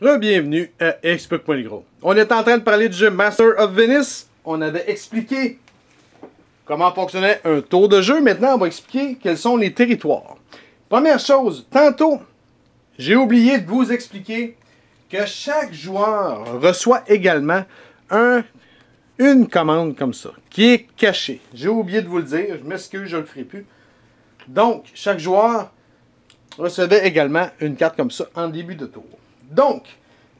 Re-bienvenue à Explique-moi-les-gros. On est en train de parler du jeu Master of Venice. On avait expliqué comment fonctionnait un tour de jeu. Maintenant, on va expliquer quels sont les territoires. Première chose, tantôt, j'ai oublié de vous expliquer que chaque joueur reçoit également une commande comme ça, qui est cachée. J'ai oublié de vous le dire, je m'excuse, je ne le ferai plus. Donc, chaque joueur recevait également une carte comme ça en début de tour. Donc,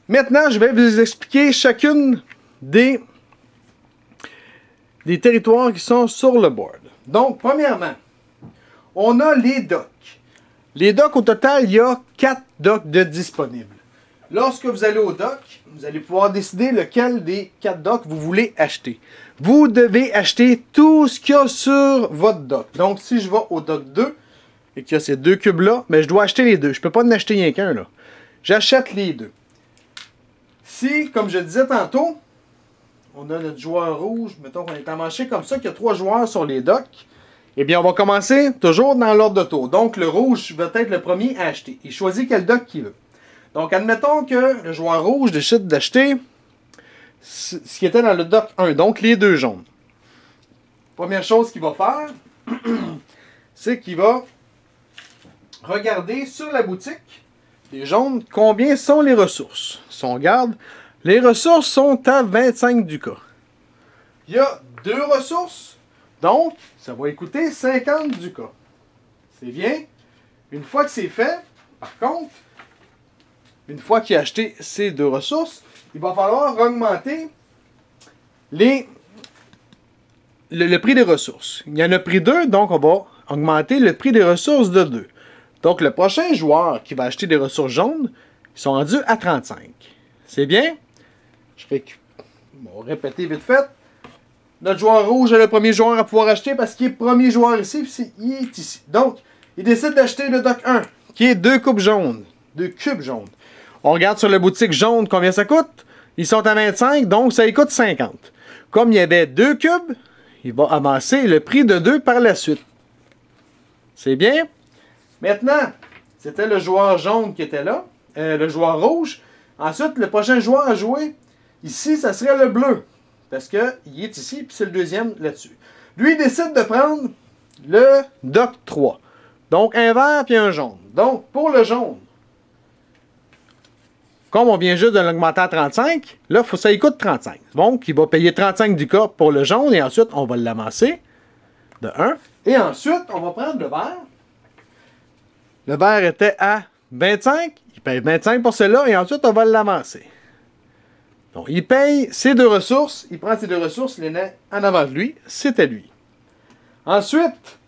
maintenant, je vais vous expliquer chacune des territoires qui sont sur le board. Donc, premièrement, on a les docks. Les docks, au total, il y a 4 docks de disponibles. Lorsque vous allez au dock, vous allez pouvoir décider lequel des 4 docks vous voulez acheter. Vous devez acheter tout ce qu'il y a sur votre dock. Donc, si je vais au dock 2 et qu'il y a ces 2 cubes-là, ben, je dois acheter les 2. Je ne peux pas en acheter rien qu'un, là. J'achète les 2. Si, comme je disais tantôt, on a notre joueur rouge, mettons qu'on est emmanché comme ça, qu'il y a 3 joueurs sur les docks, eh bien, on va commencer toujours dans l'ordre de tour. Donc, le rouge va être le premier à acheter. Il choisit quel dock qu'il veut. Donc, admettons que le joueur rouge décide d'acheter ce qui était dans le dock 1, donc les 2 jaunes. Première chose qu'il va faire, c'est qu'il va regarder sur la boutique des jaunes combien sont les ressources. Si on regarde, les ressources sont à 25 ducats. Il y a 2 ressources, donc ça va coûter 50 ducats. C'est bien. Une fois que c'est fait, par contre, une fois qu'il a acheté ces 2 ressources, il va falloir augmenter le prix des ressources. Il y en a pris 2, donc on va augmenter le prix des ressources de 2. Donc le prochain joueur qui va acheter des ressources jaunes, ils sont rendus à 35. C'est bien? Je vais répéter vite fait. Notre joueur rouge est le premier joueur à pouvoir acheter parce qu'il est premier joueur ici, puis il est ici. Donc, il décide d'acheter le dock 1, qui est 2 cubes jaunes. 2 cubes jaunes. On regarde sur la boutique jaune combien ça coûte. Ils sont à 25, donc ça lui coûte 50. Comme il y avait 2 cubes, il va avancer le prix de 2 par la suite. C'est bien? Maintenant, c'était le joueur jaune qui était là, le joueur rouge. Ensuite, le prochain joueur à jouer, ici, ça serait le bleu. Parce qu'il est ici, puis c'est le deuxième là-dessus. Lui, il décide de prendre le dock 3. Donc, un vert puis un jaune. Donc, pour le jaune, comme on vient juste de l'augmenter à 35, là, ça lui coûte 35. Donc, il va payer 35 ducats pour le jaune, et ensuite, on va l'amasser de 1. Et ensuite, on va prendre le vert. Le vert était à 25. Il paye 25 pour celle-là, et ensuite, on va l'amasser. Donc, il paye ses 2 ressources. Il prend ses 2 ressources, il les met en avant de lui. C'est à lui. Ensuite,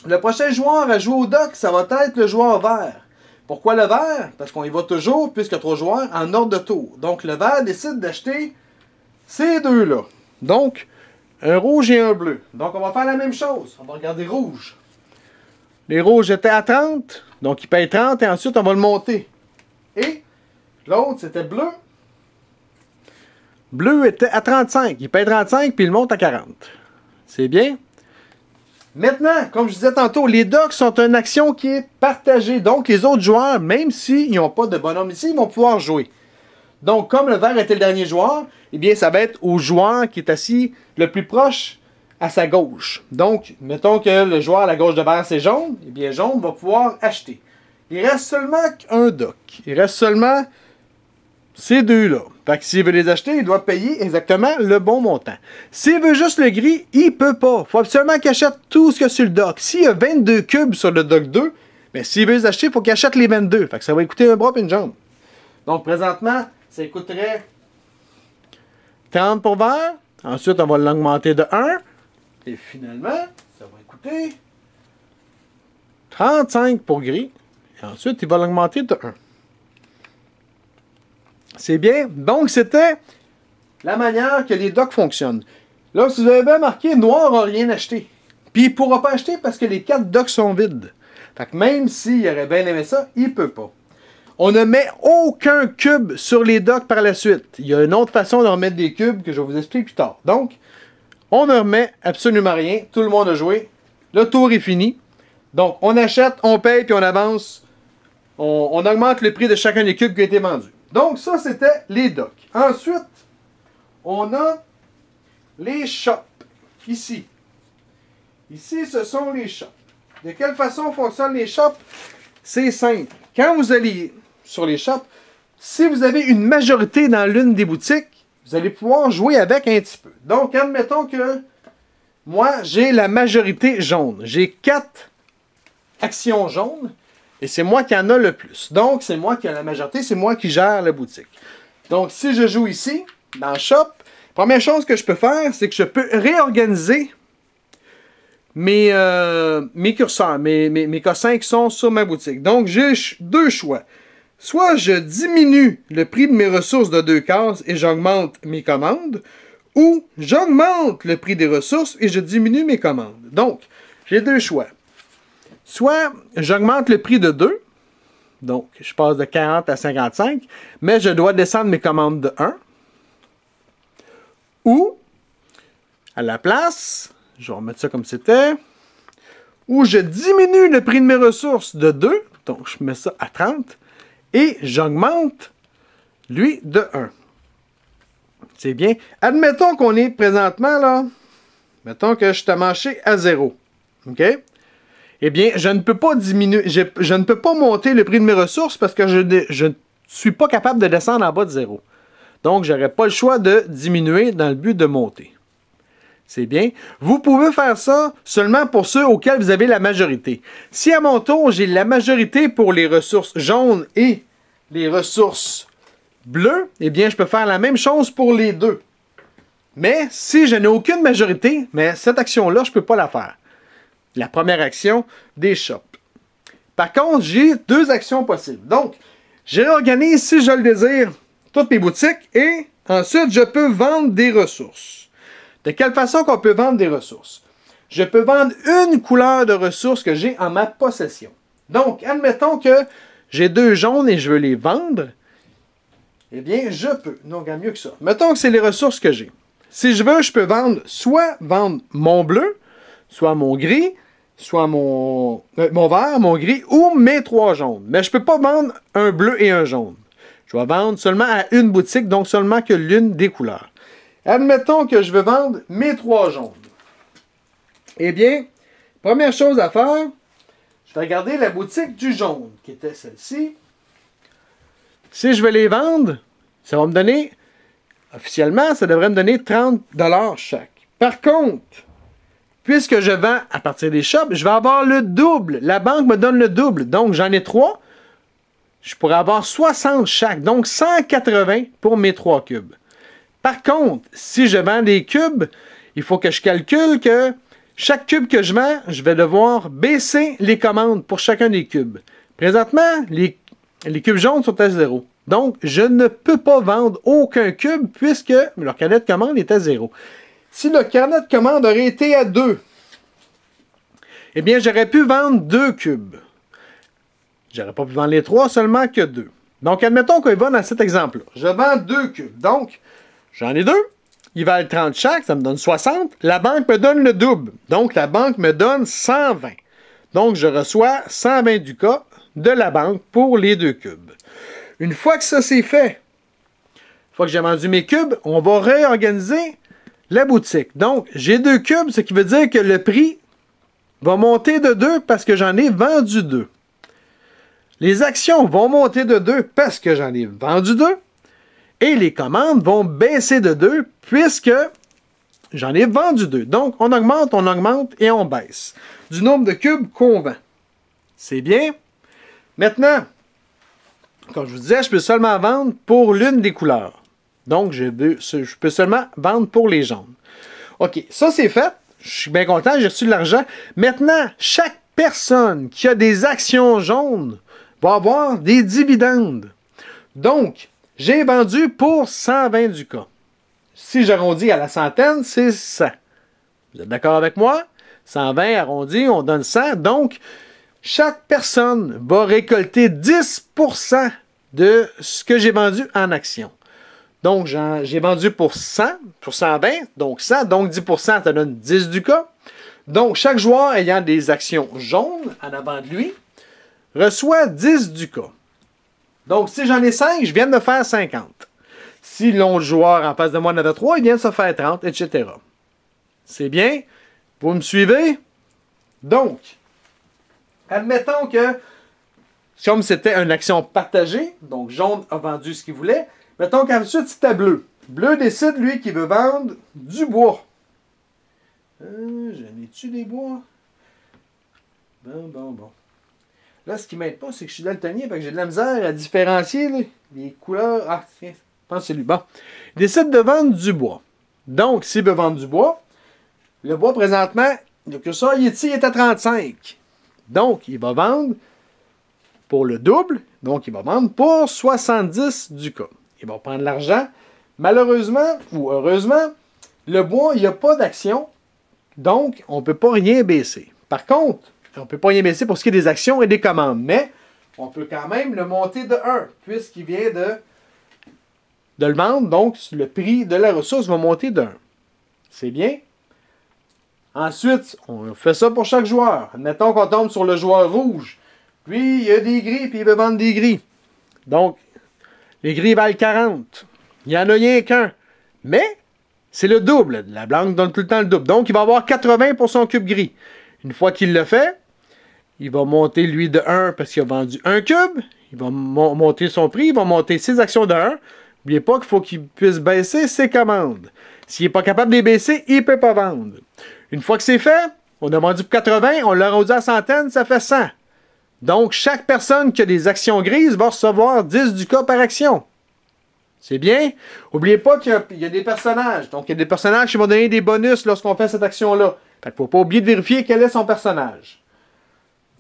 le prochain joueur à jouer au dock, ça va être le joueur vert. Pourquoi le vert? Parce qu'on y va toujours, puisqu'il y a 3 joueurs, en ordre de tour. Donc, le vert décide d'acheter ces 2-là. Donc, un rouge et un bleu. Donc, on va faire la même chose. On va regarder rouge. Les rouges étaient à 30, donc il paye 30, et ensuite, on va le monter. Et l'autre, c'était bleu. Bleu était à 35. Il paye 35, puis il monte à 40. C'est bien? Maintenant, comme je disais tantôt, les docks sont une action qui est partagée. Donc, les autres joueurs, même s'ils n'ont pas de bonhomme ici, ils vont pouvoir jouer. Donc, comme le vert était le dernier joueur, eh bien, ça va être au joueur qui est assis le plus proche à sa gauche. Donc, mettons que le joueur à la gauche de vert, c'est jaune. Eh bien, jaune va pouvoir acheter. Il reste seulement un dock. Il reste seulement ces 2-là. Fait que s'il veut les acheter, il doit payer exactement le bon montant. S'il veut juste le gris, il peut pas. Il faut absolument qu'il achète tout ce qu'il y a sur le dock. S'il y a 22 cubes sur le dock 2, ben, s'il veut les acheter, il faut qu'il achète les 22. Fait que ça va coûter un bras et une jambe. Donc, présentement, ça coûterait 30 pour vert. Ensuite, on va l'augmenter de 1. Et finalement, ça va coûter 35 pour gris. Et ensuite, il va l'augmenter de 1. C'est bien. Donc, c'était la manière que les docks fonctionnent. Là, si vous avez bien marqué, noir n'a rien acheté. Puis, il ne pourra pas acheter parce que les 4 docks sont vides. Fait que même s'il aurait bien aimé ça, il ne peut pas. On ne met aucun cube sur les docks par la suite. Il y a une autre façon de remettre des cubes que je vais vous expliquer plus tard. Donc, on ne remet absolument rien. Tout le monde a joué. Le tour est fini. Donc, on achète, on paye, puis on avance on augmente le prix de chacun des cubes qui a été vendu. Donc, ça, c'était les docks. Ensuite, on a les shops, ici. Ici, ce sont les shops. De quelle façon fonctionnent les shops? C'est simple. Quand vous allez sur les shops, si vous avez une majorité dans l'une des boutiques, vous allez pouvoir jouer avec un petit peu. Donc, admettons que moi, j'ai la majorité jaune. J'ai 4 actions jaunes et c'est moi qui en a le plus. Donc, c'est moi qui ai la majorité, c'est moi qui gère la boutique. Donc, si je joue ici, dans le shop, première chose que je peux faire, c'est que je peux réorganiser mes curseurs, mes cossins qui sont sur ma boutique. Donc, j'ai deux choix. Soit je diminue le prix de mes ressources de 2 cases et j'augmente mes commandes, ou j'augmente le prix des ressources et je diminue mes commandes. Donc, j'ai deux choix. Soit j'augmente le prix de 2, donc je passe de 40 à 55, mais je dois descendre mes commandes de 1. Ou, à la place, je vais remettre ça comme c'était, ou je diminue le prix de mes ressources de 2, donc je mets ça à 30, et j'augmente, lui, de 1. C'est bien. Admettons qu'on est présentement, là, mettons que je t'ai marché à 0. OK? Eh bien, je ne peux pas diminuer, je ne peux pas monter le prix de mes ressources parce que je ne suis pas capable de descendre en bas de 0. Donc, je n'aurai pas le choix de diminuer dans le but de monter. C'est bien. Vous pouvez faire ça seulement pour ceux auxquels vous avez la majorité. Si à mon tour, j'ai la majorité pour les ressources jaunes et les ressources bleues, eh bien, je peux faire la même chose pour les deux. Mais si je n'ai aucune majorité, mais cette action-là, je ne peux pas la faire. La première action des shops. Par contre, j'ai deux actions possibles. Donc, je réorganise, si je le désire, toutes mes boutiques et ensuite, je peux vendre des ressources. De quelle façon qu'on peut vendre des ressources? Je peux vendre une couleur de ressources que j'ai en ma possession. Donc, admettons que j'ai 2 jaunes et je veux les vendre. Eh bien, je peux. Non, il y a mieux que ça. Mettons que c'est les ressources que j'ai. Si je veux, je peux vendre mon bleu, soit mon gris, soit mon vert, mon gris, ou mes 3 jaunes. Mais je ne peux pas vendre un bleu et un jaune. Je vais vendre seulement à une boutique, donc seulement que l'une des couleurs. Admettons que je veux vendre mes 3 jaunes. Eh bien, première chose à faire, je vais regarder la boutique du jaune, qui était celle-ci. Si je veux les vendre, ça va me donner, officiellement, ça devrait me donner 30 $ chaque. Par contre, puisque je vends à partir des shops, je vais avoir le double. La banque me donne le double. Donc, j'en ai 3. Je pourrais avoir 60 chaque. Donc, 180 pour mes 3 cubes. Par contre, si je vends des cubes, il faut que je calcule que chaque cube que je vends, je vais devoir baisser les commandes pour chacun des cubes. Présentement, les cubes jaunes sont à 0. Donc, je ne peux pas vendre aucun cube puisque leur carnet de commande est à 0. Si le carnet de commande aurait été à 2, eh bien, j'aurais pu vendre 2 cubes. J'aurais pas pu vendre les 3, seulement que 2. Donc, admettons qu'on va dans cet exemple-là. Je vends 2 cubes. Donc, j'en ai 2. Ils valent 30 chaque, ça me donne 60. La banque me donne le double. Donc, la banque me donne 120. Donc, je reçois 120 ducats de la banque pour les 2 cubes. Une fois que ça c'est fait, une fois que j'ai vendu mes cubes, on va réorganiser la boutique. Donc, j'ai 2 cubes, ce qui veut dire que le prix va monter de 2 parce que j'en ai vendu 2. Les actions vont monter de 2 parce que j'en ai vendu 2. Et les commandes vont baisser de 2 puisque j'en ai vendu 2. Donc, on augmente et on baisse du nombre de cubes qu'on vend. C'est bien. Maintenant, comme je vous disais, je peux seulement vendre pour l'une des couleurs. Donc, je peux seulement vendre pour les jaunes. OK, ça c'est fait. Je suis bien content, j'ai reçu de l'argent. Maintenant, chaque personne qui a des actions jaunes va avoir des dividendes. Donc, j'ai vendu pour 120 ducats. Si j'arrondis à la centaine, c'est 100. Vous êtes d'accord avec moi? 120 arrondi, on donne 100. Donc, chaque personne va récolter 10% de ce que j'ai vendu en actions. Donc, j'ai vendu pour 100, pour 120, donc 100, donc 10%, ça donne 10 ducats. Donc, chaque joueur ayant des actions jaunes en avant de lui reçoit 10 du cas. Donc, si j'en ai 5, je viens de me faire 50. Si l'autre joueur en face de moi en avait 3, il vient de se faire 30, etc. C'est bien? Vous me suivez? Donc, admettons que, comme c'était une action partagée, donc jaune a vendu ce qu'il voulait, mettons qu'ensuite c'était bleu. Bleu décide, lui, qu'il veut vendre du bois. J'en ai-tu des bois? Bon. Là, ce qui m'aide pas, c'est que je suis daltonien, fait que j'ai de la misère à différencier là, les couleurs. Ah, tiens, je pense que c'est lui. Bon. Il décide de vendre du bois. Donc, s'il veut vendre du bois, le bois, présentement, que ça, il est à 35. Donc, il va vendre pour le double. Donc, il va vendre pour 70 du cas. Il va prendre l'argent. Malheureusement, ou heureusement, le bois, il n'y a pas d'action. Donc, on ne peut pas rien baisser. Par contre, on ne peut pas rien baisser pour ce qui est des actions et des commandes. Mais, on peut quand même le monter de 1, puisqu'il vient de le vendre. Donc, le prix de la ressource va monter de 1. C'est bien. Ensuite, on fait ça pour chaque joueur. Admettons qu'on tombe sur le joueur rouge. Lui, il a des gris, puis il veut vendre des gris. Donc, les gris valent 40. Il n'y en a rien qu'un. Mais, c'est le double. La blanche donne tout le temps le double. Donc, il va avoir 80 pour son cube gris. Une fois qu'il le fait, il va monter, lui, de 1 parce qu'il a vendu un cube. Il va monter son prix. Il va monter ses actions de 1. N'oubliez pas qu'il faut qu'il puisse baisser ses commandes. S'il n'est pas capable de les baisser, il ne peut pas vendre. Une fois que c'est fait, on a vendu pour 80, on l'a rendu à centaines, ça fait 100. Donc, chaque personne qui a des actions grises va recevoir 10 du cas par action. C'est bien? N'oubliez pas qu'il y a des personnages. Donc, il y a des personnages qui vont donner des bonus lorsqu'on fait cette action-là. Fait qu'il ne faut pas oublier de vérifier quel est son personnage.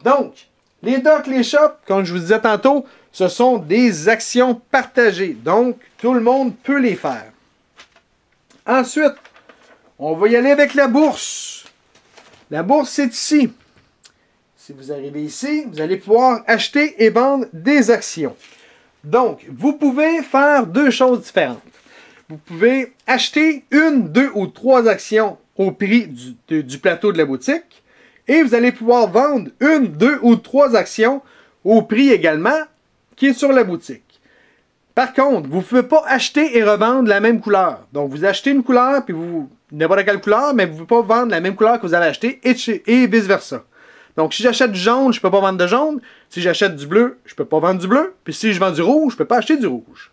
Donc, les docks, les shops, comme je vous disais tantôt, ce sont des actions partagées. Donc, tout le monde peut les faire. Ensuite, on va y aller avec la bourse. La bourse, c'est ici. Si vous arrivez ici, vous allez pouvoir acheter et vendre des actions. Donc, vous pouvez faire deux choses différentes. Vous pouvez acheter une, deux ou trois actions au prix du plateau de la boutique. Et vous allez pouvoir vendre une, deux ou trois actions au prix également qui est sur la boutique. Par contre, vous ne pouvez pas acheter et revendre la même couleur. Donc, vous achetez une couleur, puis n'importe quelle couleur, mais vous ne pouvez pas vendre la même couleur que vous avez acheté et vice-versa. Donc, si j'achète du jaune, je ne peux pas vendre de jaune. Si j'achète du bleu, je ne peux pas vendre du bleu. Puis si je vends du rouge, je ne peux pas acheter du rouge.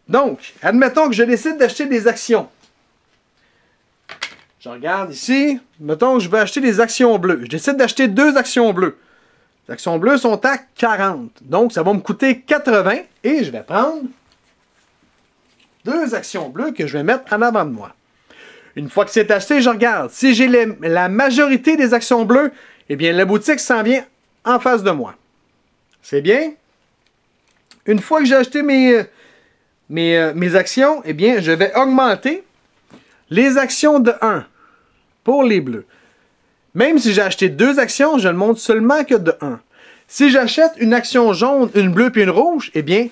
Donc, admettons que je décide d'acheter des actions. Je regarde ici. Mettons que je veux acheter des actions bleues. Je décide d'acheter deux actions bleues. Les actions bleues sont à 40. Donc, ça va me coûter 80. Et je vais prendre deux actions bleues que je vais mettre en avant de moi. Une fois que c'est acheté, je regarde. Si j'ai la majorité des actions bleues, eh bien, la boutique s'en vient en face de moi. C'est bien? Une fois que j'ai acheté mes actions, eh bien, je vais augmenter les actions de 1 pour les bleus. Même si j'ai acheté deux actions, je ne monte seulement que de 1. Si j'achète une action jaune, une bleue puis une rouge, eh bien,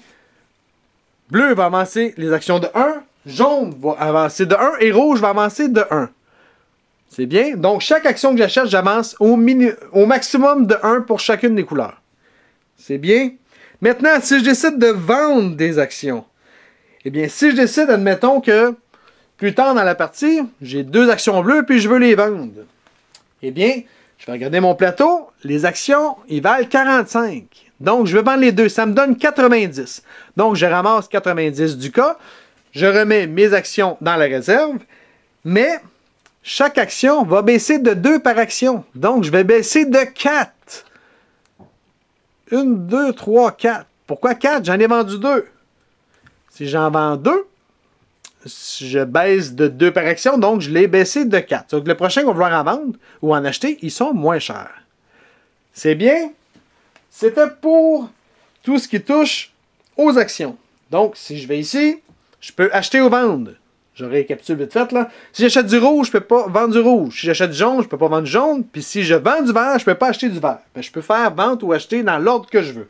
bleu va avancer les actions de 1, jaune va avancer de 1 et rouge va avancer de 1. C'est bien? Donc, chaque action que j'achète, j'avance au maximum de 1 pour chacune des couleurs. C'est bien? Maintenant, si je décide de vendre des actions, eh bien, si je décide, admettons que plus tard dans la partie, j'ai deux actions bleues puis je veux les vendre. Eh bien, je vais regarder mon plateau. Les actions, ils valent 45. Donc, je vais vendre les deux. Ça me donne 90. Donc, je ramasse 90 du cas. Je remets mes actions dans la réserve. Mais chaque action va baisser de 2 par action. Donc, je vais baisser de 4. 1, 2, 3, 4. Pourquoi 4? J'en ai vendu 2. Si j'en vends 2, je baisse de 2 par action, donc je l'ai baissé de 4. Donc, le prochain qu'on va vouloir en vendre ou en acheter, ils sont moins chers. C'est bien? C'était pour tout ce qui touche aux actions. Donc, si je vais ici, je peux acheter ou vendre. Je récapitule vite fait, là. Si j'achète du rouge, je ne peux pas vendre du rouge. Si j'achète du jaune, je ne peux pas vendre du jaune. Puis si je vends du vert, je ne peux pas acheter du vert. Ben, je peux faire vente ou acheter dans l'ordre que je veux.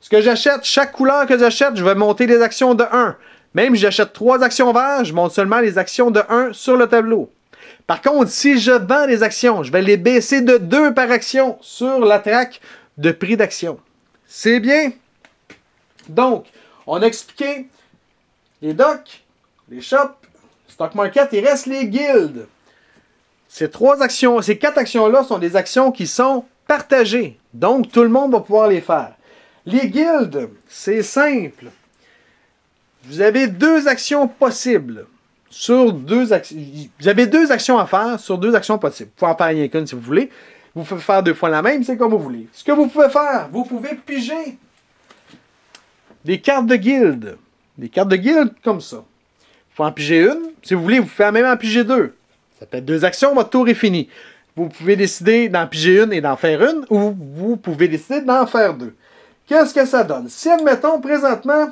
Ce que j'achète, chaque couleur que j'achète, je vais monter les actions de 1. Même si j'achète 3 actions vertes, je monte seulement les actions de 1 sur le tableau. Par contre, si je vends les actions, je vais les baisser de 2 par action sur la traque de prix d'action. C'est bien. Donc, on a expliqué les docks, les shops, stock market, il reste les guildes. Ces 4 actions-là sont des actions qui sont partagées. Donc, tout le monde va pouvoir les faire. Les guildes, c'est simple. Vous avez 2 actions possibles. Vous avez 2 actions à faire sur 2 actions possibles. Vous pouvez en faire rien qu'une si vous voulez. Vous pouvez faire 2 fois la même, c'est comme vous voulez. Ce que vous pouvez faire, vous pouvez piger des cartes de guilde. Des cartes de guilde comme ça. Vous pouvez en piger une. Si vous voulez, vous pouvez même en piger 2. Ça fait 2 actions, votre tour est fini. Vous pouvez décider d'en piger une et d'en faire une, ou vous pouvez décider d'en faire 2. Qu'est-ce que ça donne? Si, admettons, présentement,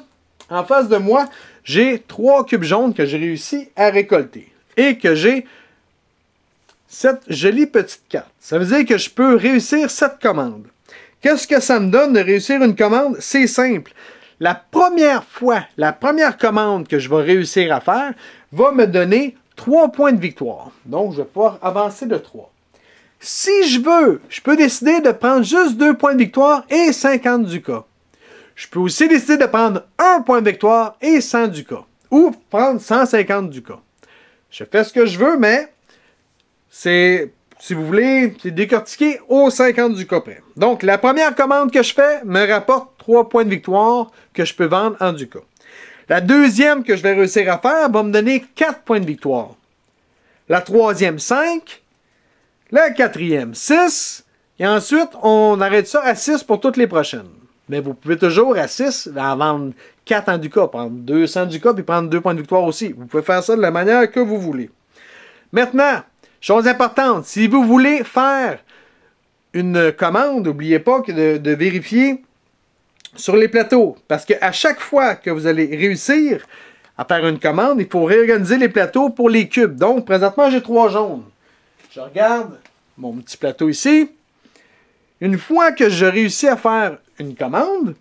en face de moi, j'ai 3 cubes jaunes que j'ai réussi à récolter. Et que j'ai cette jolie petite carte. Ça veut dire que je peux réussir cette commande. Qu'est-ce que ça me donne de réussir une commande? C'est simple. La première commande que je vais réussir à faire va me donner 3 points de victoire. Donc, je vais pouvoir avancer de 3. Si je veux, je peux décider de prendre juste 2 points de victoire et 50 ducats. Je peux aussi décider de prendre 1 point de victoire et 100 ducats. Ou prendre 150 ducats. Je fais ce que je veux, mais c'est, si vous voulez, c'est décortiqué aux 50 ducats près. Donc, la première commande que je fais me rapporte 3 points de victoire que je peux vendre en ducats. La deuxième que je vais réussir à faire va me donner 4 points de victoire. La troisième, 5. La quatrième, 6. Et ensuite, on arrête ça à 6 pour toutes les prochaines. Mais vous pouvez toujours à 6 en vendre 4 en ducats, prendre 200 ducats puis prendre 2 points de victoire aussi. Vous pouvez faire ça de la manière que vous voulez. Maintenant, chose importante, si vous voulez faire une commande, n'oubliez pas de vérifier sur les plateaux. Parce qu'à chaque fois que vous allez réussir à faire une commande, il faut réorganiser les plateaux pour les cubes. Donc, présentement, j'ai 3 jaunes. Je regarde mon petit plateau ici. Une fois que je réussis à faire une commande,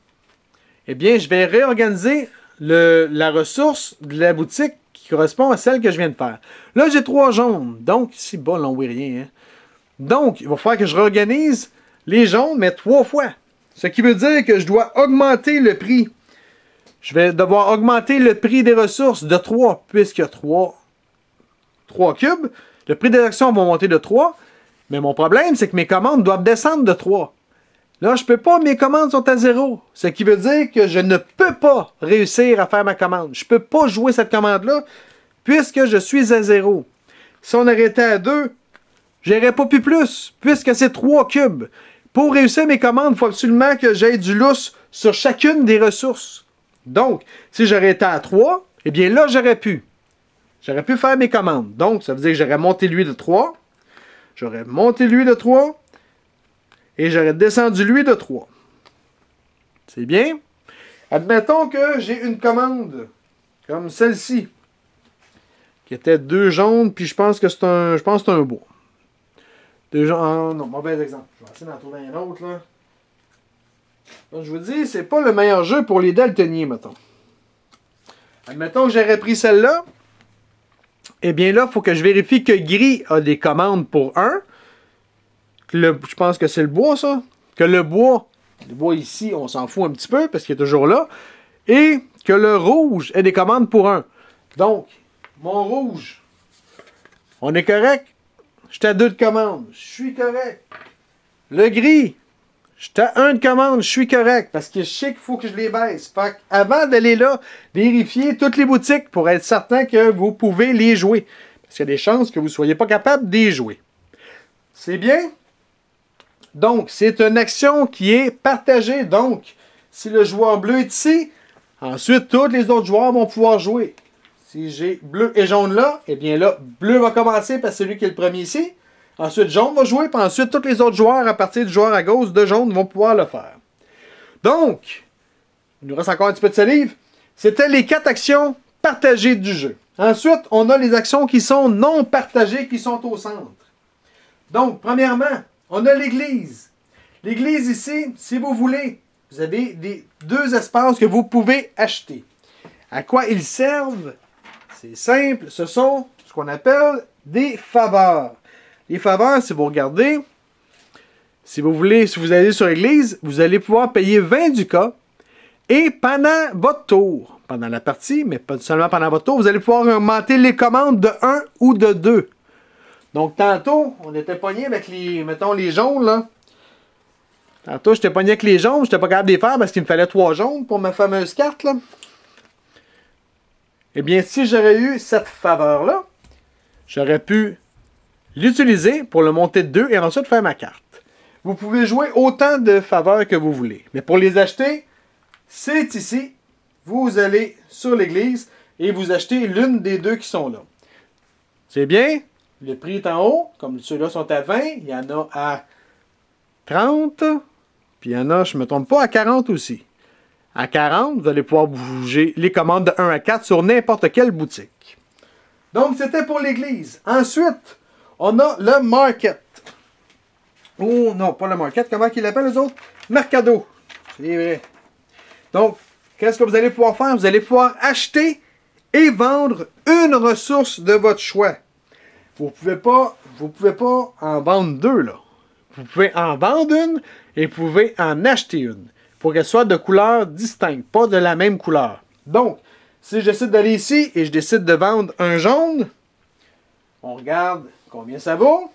eh bien, je vais réorganiser la ressource de la boutique qui correspond à celle que je viens de faire. Là, j'ai 3 jaunes. Donc, ici, bas, on ne voit rien. Hein? Donc, il va falloir que je réorganise les jaunes, mais 3 fois. Ce qui veut dire que je dois augmenter le prix. Je vais devoir augmenter le prix des ressources de 3, puisqu'il y a 3 cubes. Le prix des actions va monter de 3. Mais mon problème, c'est que mes commandes doivent descendre de 3. Là, je ne peux pas, mes commandes sont à 0. Ce qui veut dire que je ne peux pas réussir à faire ma commande. Je ne peux pas jouer cette commande-là, puisque je suis à 0. Si on arrêtait à 2, je n'aurais pas pu plus, puisque c'est 3 cubes. Pour réussir mes commandes, il faut absolument que j'aie du lousse sur chacune des ressources. Donc, si j'aurais été à 3, eh bien là, j'aurais pu. J'aurais pu faire mes commandes. Donc, ça veut dire que j'aurais monté lui de 3. J'aurais monté lui de 3. Et j'aurais descendu lui de 3. C'est bien. Admettons que j'ai une commande comme celle-ci. Qui était 2 jaunes, puis je pense que c'est un bois. 2 jaunes. Non, mauvais exemple. Je vais essayer d'en trouver un autre, là. Donc, je vous dis, c'est pas le meilleur jeu pour les daltoniens, mettons. Admettons que j'aurais pris celle-là. Eh bien là, il faut que je vérifie que gris a des commandes pour 1. Je pense que c'est le bois, ça. Que le bois ici, on s'en fout un petit peu parce qu'il est toujours là. Et que le rouge ait des commandes pour 1. Donc, mon rouge, on est correct. J'étais à 2 de commandes. Je suis correct. Le gris, j'étais à 1 de commande. Je suis correct. Parce que je sais qu'il faut que je les baisse. Fait avant d'aller là, vérifiez toutes les boutiques pour être certain que vous pouvez les jouer. Parce qu'il y a des chances que vous ne soyez pas capable de les jouer. C'est bien? Donc, c'est une action qui est partagée. Donc, si le joueur bleu est ici, ensuite, tous les autres joueurs vont pouvoir jouer. Si j'ai bleu et jaune là, eh bien là, bleu va commencer parce que c'est lui qui est le premier ici. Ensuite, jaune va jouer, puis ensuite, tous les autres joueurs, à partir du joueur à gauche de jaune, vont pouvoir le faire. Donc, il nous reste encore un petit peu de salive. C'était les 4 actions partagées du jeu. Ensuite, on a les actions qui sont non partagées, qui sont au centre. Donc, premièrement, on a l'église. L'église ici, si vous voulez, vous avez 2 espaces que vous pouvez acheter. À quoi ils servent? C'est simple, ce sont ce qu'on appelle des faveurs. Les faveurs, si vous regardez, si vous allez sur l'église, vous allez pouvoir payer 20 ducats. Et pendant votre tour, pendant la partie, mais pas seulement pendant votre tour, vous allez pouvoir augmenter les commandes de 1 ou de 2. Donc, tantôt, on était pogné avec les, mettons, les jaunes, là. Tantôt, j'étais pogné avec les jaunes, j'étais pas capable de les faire parce qu'il me fallait 3 jaunes pour ma fameuse carte, là. Eh bien, si j'aurais eu cette faveur-là, j'aurais pu l'utiliser pour le monter de 2 et ensuite faire ma carte. Vous pouvez jouer autant de faveurs que vous voulez. Mais pour les acheter, c'est ici. Vous allez sur l'église et vous achetez l'une des 2 qui sont là. C'est bien. Le prix est en haut. Comme ceux-là sont à 20, il y en a à 30. Puis il y en a, je ne me trompe pas, à 40 aussi. À 40, vous allez pouvoir bouger les commandes de 1 à 4 sur n'importe quelle boutique. Donc, c'était pour l'église. Ensuite, on a le market. Oh non, pas le market. Comment ils l'appellent les autres? Mercado. C'est vrai. Donc, qu'est-ce que vous allez pouvoir faire? Vous allez pouvoir acheter et vendre une ressource de votre choix. Vous pouvez pas en vendre 2, là. Vous pouvez en vendre une et vous pouvez en acheter une. Il faut qu'elle soit de couleur distincte, pas de la même couleur. Donc, si je décide d'aller ici et je décide de vendre un jaune, on regarde combien ça vaut.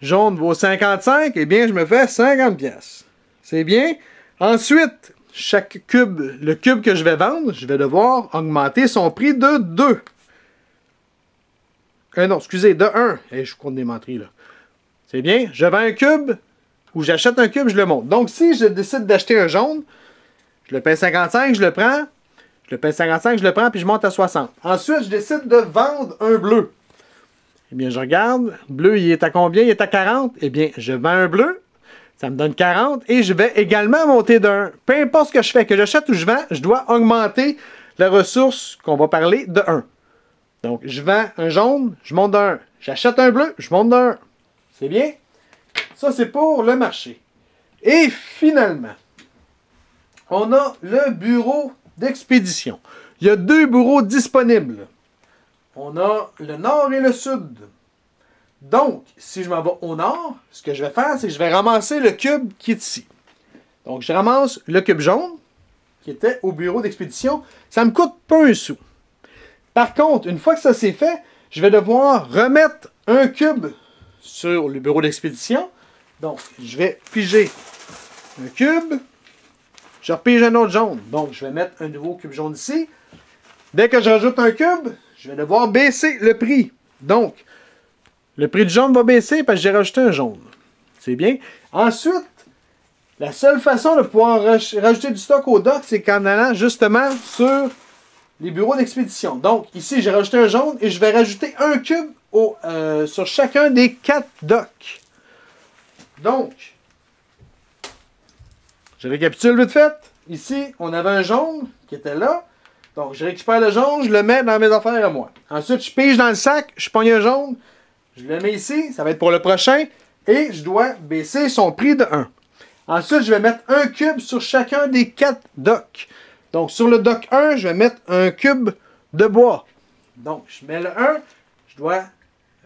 Jaune vaut 55, eh bien, je me fais 50 pièces. C'est bien. Ensuite, le cube que je vais vendre, je vais devoir augmenter son prix de 2. Non, excusez, de 1. Je compte des menteries, là. C'est bien. Je vends un cube ou j'achète un cube, je le monte. Donc, si je décide d'acheter un jaune, je le paye 55, je le prends. Je le paye 55, je le prends, puis je monte à 60. Ensuite, je décide de vendre un bleu. Eh bien, je regarde. Bleu, il est à combien? Il est à 40. Eh bien, je vends un bleu. Ça me donne 40. Et je vais également monter d'un. Peu importe ce que je fais, que j'achète ou je vends, je dois augmenter la ressource qu'on va parler de 1. Donc, je vends un jaune, je monte d'un. J'achète un bleu, je monte d'un. C'est bien? Ça, c'est pour le marché. Et finalement, on a le bureau d'expédition. Il y a 2 bureaux disponibles. On a le nord et le sud. Donc, si je m'en vais au nord, ce que je vais faire, c'est que je vais ramasser le cube qui est ici. Donc, je ramasse le cube jaune, qui était au bureau d'expédition. Ça me coûte pas un sou. Par contre, une fois que ça c'est fait, je vais devoir remettre un cube sur le bureau d'expédition. Donc, je vais piger un cube. Je repige un autre jaune. Donc, je vais mettre un nouveau cube jaune ici. Dès que je rajoute un cube, je vais devoir baisser le prix. Donc, le prix du jaune va baisser parce que j'ai rajouté un jaune. C'est bien. Ensuite, la seule façon de pouvoir rajouter du stock au dock, c'est qu'en allant justement sur les bureaux d'expédition. Donc, ici, j'ai rajouté un jaune et je vais rajouter un cube sur chacun des 4 docks. Donc, je récapitule vite fait. Ici, on avait un jaune qui était là. Donc, je récupère le jaune, je le mets dans mes affaires à moi. Ensuite, je pige dans le sac, je pogne un jaune, je le mets ici, ça va être pour le prochain, et je dois baisser son prix de 1. Ensuite, je vais mettre un cube sur chacun des 4 docks. Donc, sur le dock 1, je vais mettre un cube de bois. Donc, je mets le 1, je dois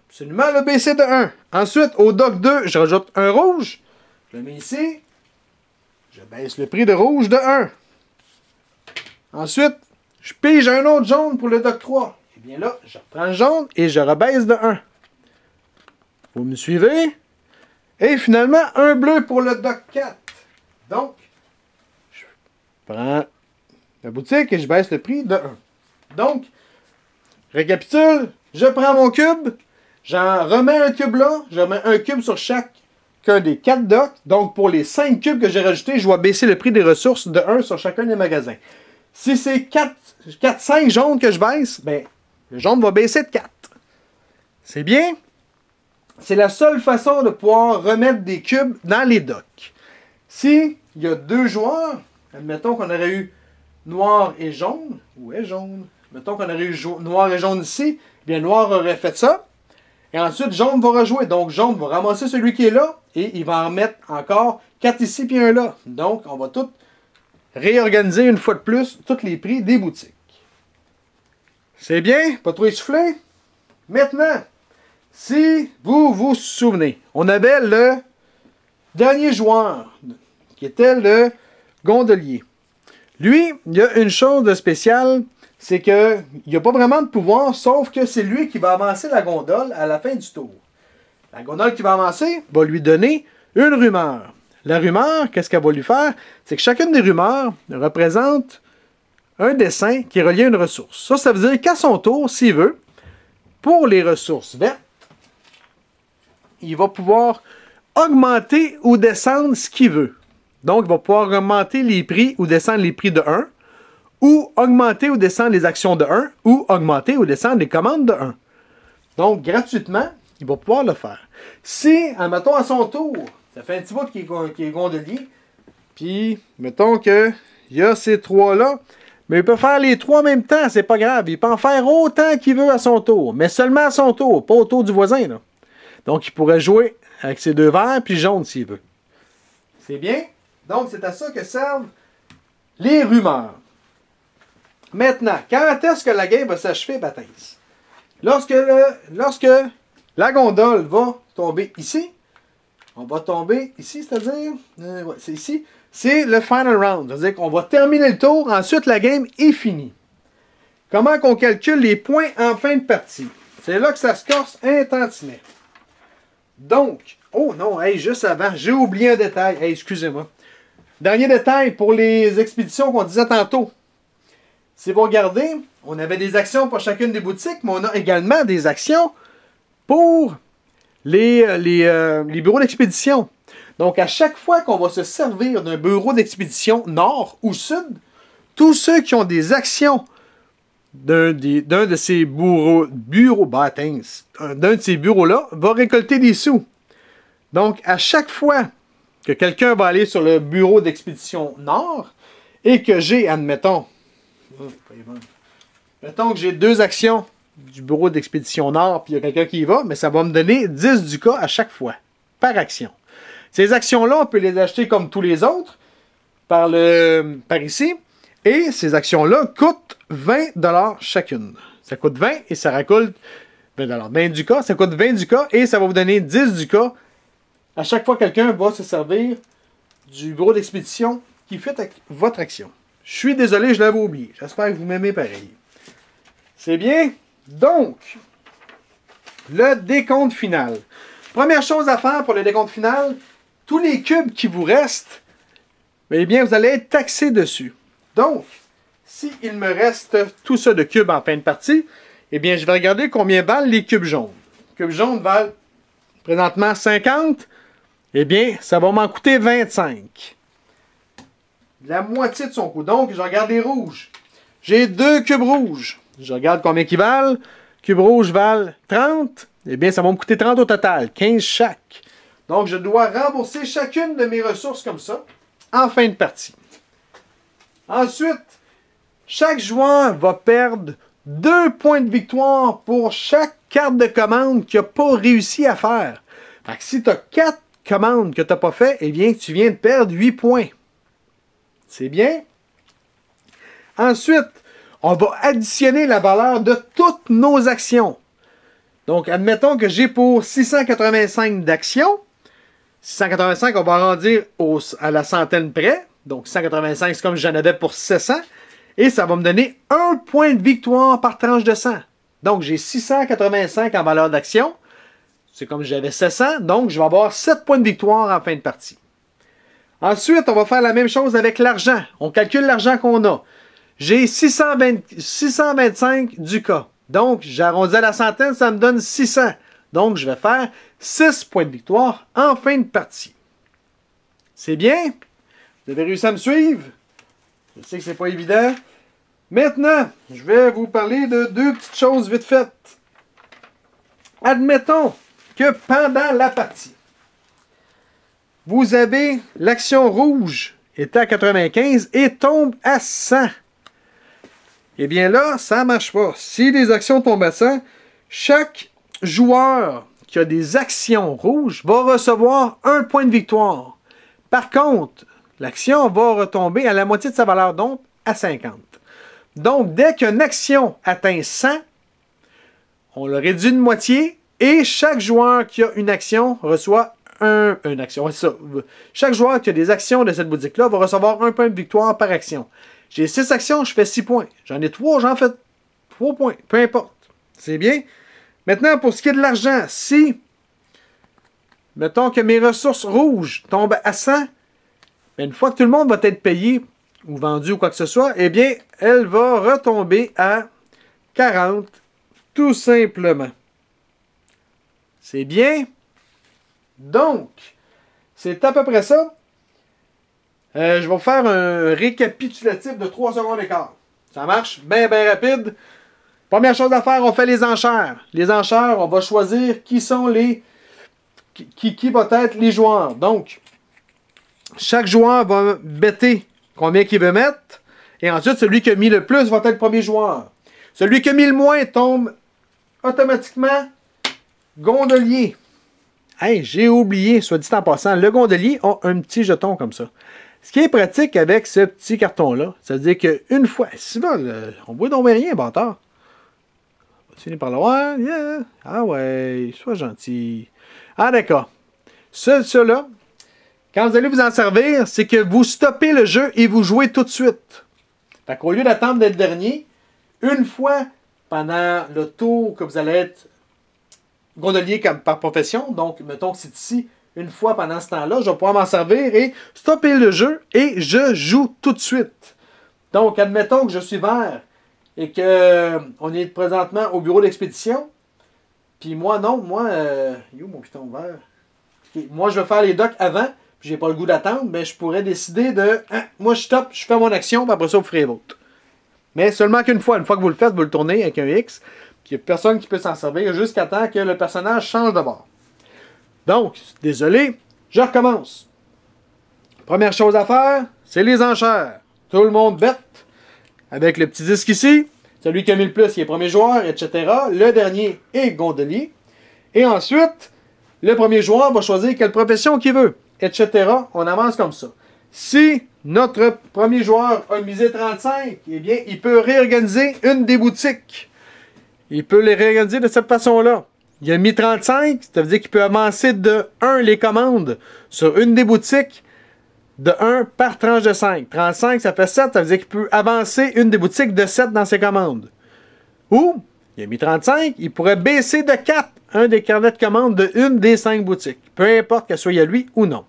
absolument le baisser de 1. Ensuite, au dock 2, je rajoute un rouge, je le mets ici, je baisse le prix de rouge de 1. Ensuite, je pige un autre jaune pour le dock 3. Et bien là, je reprends le jaune et je rebaisse de 1. Vous me suivez? Et finalement, un bleu pour le dock 4. Donc, je prends la boutique et je baisse le prix de 1. Donc, récapitule, je prends mon cube, j'en remets un cube là, je remets un cube sur chacun des 4 docks. Donc, pour les 5 cubes que j'ai rajoutés, je dois baisser le prix des ressources de 1 sur chacun des magasins. Si c'est 5 jaunes que je baisse, ben, le jaune va baisser de 4. C'est bien? C'est la seule façon de pouvoir remettre des cubes dans les docks. Si il y a 2 joueurs, admettons qu'on aurait eu noir et jaune, où est jaune? Mettons qu'on aurait eu noir et jaune ici, bien noir aurait fait ça, et ensuite jaune va rejouer. Donc jaune va ramasser celui qui est là, et il va en mettre encore 4 ici puis un là. Donc on va tout réorganiser une fois de plus tous les prix des boutiques. C'est bien? Pas trop essoufflé? Maintenant, si vous vous souvenez, on avait le Dernier joueur, qui était le gondolier. Lui, il y a une chose de spéciale, c'est qu'il n'y a pas vraiment de pouvoir, sauf que c'est lui qui va avancer la gondole à la fin du tour. La gondole qui va avancer va lui donner une rumeur. La rumeur, qu'est-ce qu'elle va lui faire? C'est que chacune des rumeurs représente un dessin qui est relié à une ressource. Ça veut dire qu'à son tour, s'il veut, pour les ressources vertes, il va pouvoir augmenter ou descendre ce qu'il veut. Donc, il va pouvoir augmenter les prix ou descendre les prix de 1, ou augmenter ou descendre les actions de 1, ou augmenter ou descendre les commandes de 1. Donc, gratuitement, il va pouvoir le faire. Si, admettons, à son tour, ça fait un petit bout qui est gondolier, puis, mettons qu'il y a ces trois-là, mais il peut faire les trois en même temps, c'est pas grave. Il peut en faire autant qu'il veut à son tour, mais seulement à son tour, pas au tour du voisin, là. Donc, il pourrait jouer avec ses deux verts, puis jaune s'il veut. C'est bien? Donc, c'est à ça que servent les rumeurs. Maintenant, quand est-ce que la game va s'achever, Baptiste? Lorsque la gondole va tomber ici, on va tomber ici, c'est-à-dire, ouais, c'est ici, c'est le final round. C'est-à-dire qu'on va terminer le tour, ensuite la game est finie. Comment qu'on calcule les points en fin de partie? C'est là que ça se corse un tantinet. Donc, oh non, hey, juste avant, j'ai oublié un détail. Hey, excusez-moi. Dernier détail pour les expéditions qu'on disait tantôt. Si vous regardez, on avait des actions pour chacune des boutiques, mais on a également des actions pour les bureaux d'expédition. Donc, à chaque fois qu'on va se servir d'un bureau d'expédition nord ou sud, tous ceux qui ont des actions d'un de ces bureaux-là va récolter des sous. Donc, à chaque fois que quelqu'un va aller sur le bureau d'expédition nord et que j'ai, admettons, mettons que j'ai 2 actions du bureau d'expédition nord, puis il y a quelqu'un qui y va, mais ça va me donner 10 du cas à chaque fois, par action. Ces actions-là, on peut les acheter comme tous les autres, par ici, et ces actions-là coûtent 20 $ chacune. Ça coûte 20 et ça récolte 20 $. 20 du cas, ça coûte 20 du cas et ça va vous donner 10 du cas à chaque fois que quelqu'un va se servir du bureau d'expédition qui fait votre action. Je suis désolé, je l'avais oublié. J'espère que vous m'aimez pareil. C'est bien? Donc, le décompte final. Première chose à faire pour le décompte final, tous les cubes qui vous restent, eh bien, vous allez être taxé dessus. Donc, s'il me reste tout ça de cubes en fin de partie, eh bien, je vais regarder combien valent les cubes jaunes. Les cubes jaunes valent présentement 50. Eh bien, ça va m'en coûter 25. La moitié de son coût. Donc, je regarde les rouges. J'ai 2 cubes rouges. Je regarde combien ils valent. Cubes rouges valent 30. Eh bien, ça va me coûter 30 au total. 15 chaque. Donc, je dois rembourser chacune de mes ressources comme ça en fin de partie. Ensuite, chaque joueur va perdre 2 points de victoire pour chaque carte de commande qu'il n'a pas réussi à faire. Fait que si tu as 4 commandes que tu n'as pas fait, eh bien, tu viens de perdre 8 points. C'est bien? Ensuite, on va additionner la valeur de toutes nos actions. Donc, admettons que j'ai pour 685 d'actions. 685, on va arrondir à la centaine près. Donc, 185, c'est comme j'en avais pour 700. Et ça va me donner 1 point de victoire par tranche de 100. Donc, j'ai 685 en valeur d'action. C'est comme j'avais 700. Donc, je vais avoir 7 points de victoire en fin de partie. Ensuite, on va faire la même chose avec l'argent. On calcule l'argent qu'on a. J'ai 625 du cas. Donc, j'arrondis à la centaine, ça me donne 600. Donc, je vais faire 6 points de victoire en fin de partie. C'est bien? Vous avez réussi à me suivre? Je sais que c'est pas évident. Maintenant, je vais vous parler de 2 petites choses vite faites. Admettons que pendant la partie, vous avez l'action rouge est à 95 et tombe à 100. Eh bien là, ça ne marche pas. Si les actions tombent à 100, chaque joueur qui a des actions rouges va recevoir 1 point de victoire. Par contre, l'action va retomber à la moitié de sa valeur, donc à 50. Donc, dès qu'une action atteint 100, on le réduit de moitié et chaque joueur qui a une action reçoit une action. C'est ça. Chaque joueur qui a des actions de cette boutique-là va recevoir un point de victoire par action. J'ai 6 actions, je fais 6 points. J'en ai 3, j'en fais 3 points. Peu importe. C'est bien. Maintenant, pour ce qui est de l'argent, si, mettons que mes ressources rouges tombent à 100, mais une fois que tout le monde va être payé ou vendu ou quoi que ce soit, eh bien, elle va retomber à 40, tout simplement. C'est bien. Donc, c'est à peu près ça. Je vais vous faire un récapitulatif de 3 secondes et quart. Ça marche bien, bien rapide. Première chose à faire, on fait les enchères. Les enchères, on va choisir qui sont les... Qui va être les joueurs. Donc, chaque joueur va bêter combien qu'il veut mettre. Et ensuite, celui qui a mis le plus va être le premier joueur. Celui qui a mis le moins tombe automatiquement gondolier. Hey, j'ai oublié, soit dit en passant, le gondolier a un petit jeton comme ça. Ce qui est pratique avec ce petit carton-là, ça veut dire qu'une fois... Si on voit donc rien, bâtard. On va finir par le voir. Yeah. Ah ouais, sois gentil. Ah d'accord. Cela, quand vous allez vous en servir, c'est que vous stoppez le jeu et vous jouez tout de suite. Fait qu'au lieu d'attendre d'être dernier, une fois pendant le tour que vous allez être gondolier comme par profession, donc mettons que c'est ici, une fois pendant ce temps-là, je vais pouvoir m'en servir et stopper le jeu et je joue tout de suite. Donc, admettons que je suis vert et qu'on est présentement au bureau d'expédition. Puis moi, non, moi, yo mon piton vert. Okay, moi, je vais faire les docks avant, puis j'ai pas le goût d'attendre, mais je pourrais décider de, moi je stoppe, je fais mon action, puis après ça, vous ferez votre. Mais seulement qu'une fois. Une fois que vous le faites, vous le tournez avec un X, puis il n'y a personne qui peut s'en servir jusqu'à temps que le personnage change de bord. Donc, désolé, je recommence. Première chose à faire, c'est les enchères. Tout le monde bête avec le petit disque ici. Celui qui a mis le plus, il est premier joueur, etc. Le dernier est gondolier. Et ensuite, le premier joueur va choisir quelle profession qu'il veut, etc. On avance comme ça. Si notre premier joueur a misé 35, eh bien, il peut réorganiser une des boutiques. Il peut les réorganiser de cette façon-là. Il a mis 35, ça veut dire qu'il peut avancer de 1 les commandes sur une des boutiques de 1 par tranche de 5. 35, ça fait 7, ça veut dire qu'il peut avancer une des boutiques de 7 dans ses commandes. Ou, il a mis 35, il pourrait baisser de 4 un des carnets de commandes de une des 5 boutiques. Peu importe que ce soit à lui ou non.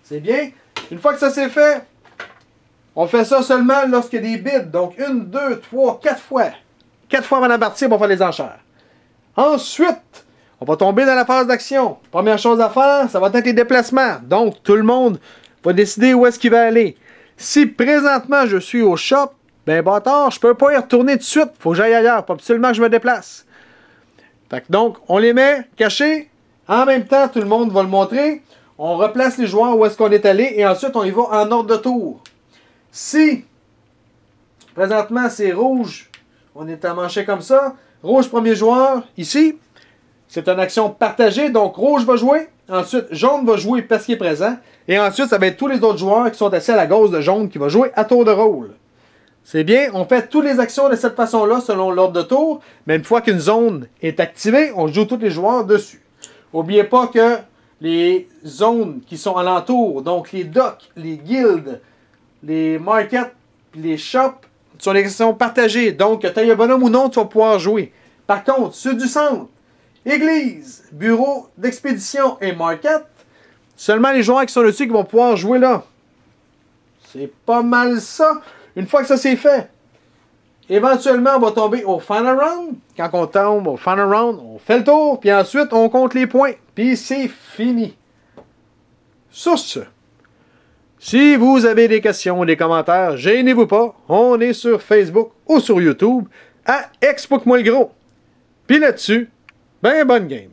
C'est bien. Une fois que ça c'est fait, on fait ça seulement lorsqu'il y a des bids. Donc, 1, 2, 3, 4 fois. 4 fois avant la partie, on va faire les enchères. Ensuite, on va tomber dans la phase d'action. Première chose à faire, ça va être les déplacements. Donc, tout le monde va décider où est-ce qu'il va aller. Si présentement je suis au shop, ben bâtard, je peux pas y retourner tout de suite. Faut que j'aille ailleurs. Faut absolument que je me déplace. Fait que donc, on les met cachés. En même temps, tout le monde va le montrer. On replace les joueurs où est-ce qu'on est allé. Et ensuite, on y va en ordre de tour. Si, présentement, c'est rouge, on est à mancher comme ça. Rouge, premier joueur, ici. C'est une action partagée. Donc, rouge va jouer. Ensuite, jaune va jouer parce qu'il est présent. Et ensuite, ça va être tous les autres joueurs qui sont assis à la gauche de jaune qui va jouer à tour de rôle. C'est bien. On fait toutes les actions de cette façon-là selon l'ordre de tour. Mais une fois qu'une zone est activée, on joue tous les joueurs dessus. N'oubliez pas que les zones qui sont alentours, donc les docks, les guildes, les markets, les shops, sont des actions partagées. Donc, que tu aies un bonhomme ou non, tu vas pouvoir jouer. Par contre, ceux du centre, église, bureau d'expédition et market, seulement les joueurs qui sont dessus qui vont pouvoir jouer là. C'est pas mal ça. Une fois que ça c'est fait, éventuellement on va tomber au final round. Quand on tombe au final round, on fait le tour, puis ensuite on compte les points. Puis c'est fini. Sur ce, si vous avez des questions ou des commentaires, gênez-vous pas. On est sur Facebook ou sur YouTube à Explique-moi le gros. Puis là-dessus, ben bonne game.